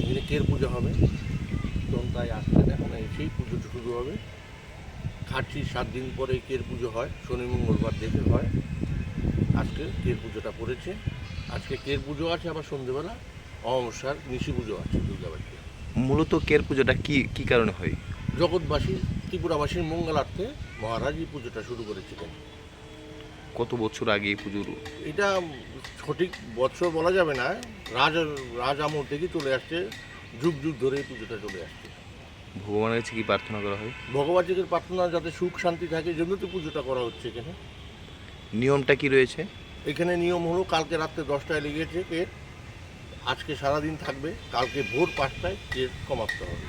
এখানে কের পুজো হবে, তখন তাই আসছেন, এখন এসেই পুজোটা শুরু হবে। খাটছি 7 দিন পরে কের পুজো হয়, শনি মঙ্গলবার দেখে হয়। আজকে কের পুজোটা পড়েছে। আজকে কের পুজো আছে, আবার সন্ধ্যেবেলা অমাবস্যার নিশি পুজো আছে দুর্গাবাড়িতে। মূলত কের পুজোটা কি কারণে হয়? জগৎবাসী ত্রিপুরাবাসীর মঙ্গলার্থে মহারাজ এই পুজোটা শুরু করেছিলেন। কত বছর আগে এই পুজোর? এটা সঠিক বছর বলা যাবে না, রাজ আমল থেকে চলে আসছে, যুগ যুগ ধরে এই পুজোটা চলে আসছে। ভগবানের কাছে কি প্রার্থনা করা হয়? ভগবানের প্রার্থনা যাতে সুখ শান্তি থাকে, এই জন্য তো পুজোটা করা হচ্ছে এখানে। নিয়মটা কি রয়েছে? এখানে নিয়ম হলো, কালকে রাত্রে 10টায় লেগেছে কের, আজকে সারাদিন থাকবে, কালকে ভোর 5টায় কের সমাপ্ত হবে।